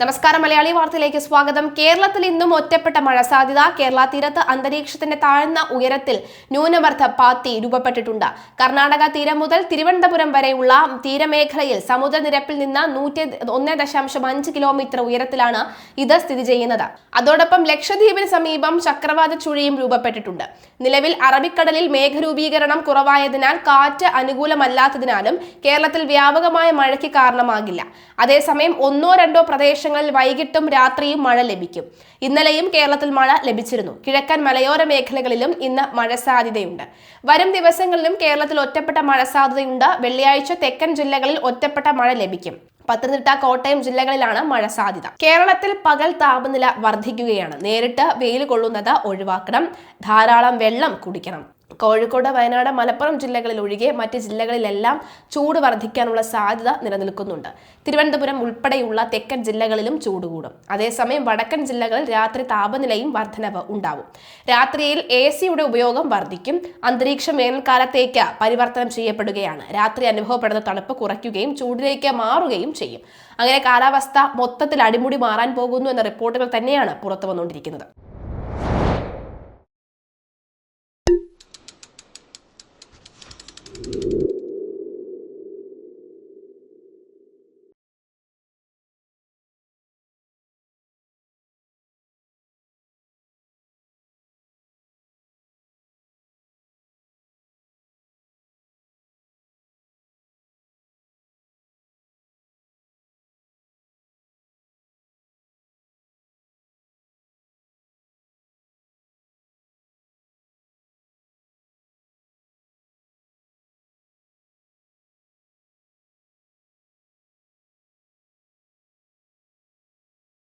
നമസ്കാരം, മലയാളി വാർത്തയിലേക്ക് സ്വാഗതം. കേരളത്തിൽ ഇന്നും ഒറ്റപ്പെട്ട മഴ സാധ്യത. കേരള തീരത്ത് അന്തരീക്ഷത്തിന്റെ താഴ്ന്ന ഉയരത്തിൽ ന്യൂനമർദ്ദ പാത്തി രൂപപ്പെട്ടിട്ടുണ്ട്. കർണാടക തീരം മുതൽ തിരുവനന്തപുരം വരെയുള്ള തീരമേഖലയിൽ സമുദ്രനിരപ്പിൽ നിന്ന് 101.5 കിലോമീറ്റർ ഉയരത്തിലാണ് ഇത് സ്ഥിതി ചെയ്യുന്നത്. അതോടൊപ്പം ലക്ഷദ്വീപിന് സമീപം ചക്രവാത ചുഴിയും രൂപപ്പെട്ടിട്ടുണ്ട്. നിലവിൽ അറബിക്കടലിൽ മേഘരൂപീകരണം കുറവായതിനാൽ കാറ്റ് അനുകൂലമല്ലാത്തതിനാലും കേരളത്തിൽ വ്യാപകമായ മഴയ്ക്ക് കാരണമാകില്ല. അതേസമയം ഒന്നോ രണ്ടോ പ്രദേശങ്ങളിൽ വൈകിട്ടും രാത്രിയും മഴ ലഭിക്കും. ഇന്നലെയും കേരളത്തിൽ മഴ ലഭിച്ചിരുന്നു. കിഴക്കൻ മലയോര മേഖലകളിലും ഇന്ന് മഴ സാധ്യതയുണ്ട്. വരും ദിവസങ്ങളിലും കേരളത്തിൽ ഒറ്റപ്പെട്ട മഴ സാധ്യതയുണ്ട്. വെള്ളിയാഴ്ച തെക്കൻ ജില്ലകളിൽ ഒറ്റപ്പെട്ട മഴ ലഭിക്കും. പത്തനംതിട്ട, കോട്ടയം ജില്ലകളിലാണ് മഴ സാധ്യത. കേരളത്തിൽ പകൽ താപനില വർദ്ധിക്കുകയാണ്. നേരിട്ട് വെയിൽ കൊള്ളുന്നത് ഒഴിവാക്കണം. ധാരാളം വെള്ളം കുടിക്കണം. കോഴിക്കോട്, വയനാട്, മലപ്പുറം ജില്ലകളിൽ ഒഴികെ മറ്റ് ജില്ലകളിലെല്ലാം ചൂട് വർദ്ധിക്കാനുള്ള സാധ്യത നിലനിൽക്കുന്നുണ്ട്. തിരുവനന്തപുരം ഉൾപ്പെടെയുള്ള തെക്കൻ ജില്ലകളിലും ചൂട് കൂടും. അതേസമയം വടക്കൻ ജില്ലകളിൽ രാത്രി താപനിലയും വർധനവ് ഉണ്ടാവും. രാത്രിയിൽ AC-യുടെ ഉപയോഗം വർദ്ധിക്കും. അന്തരീക്ഷം വേനൽക്കാലത്തേക്ക് പരിവർത്തനം ചെയ്യപ്പെടുകയാണ്. രാത്രി അനുഭവപ്പെടുന്ന തണുപ്പ് കുറയ്ക്കുകയും ചൂടിലേക്ക് മാറുകയും ചെയ്യും. അങ്ങനെ കാലാവസ്ഥ മൊത്തത്തിൽ അടിമുടി മാറാൻ പോകുന്നു എന്ന റിപ്പോർട്ടുകൾ തന്നെയാണ് പുറത്തു വന്നുകൊണ്ടിരിക്കുന്നത്.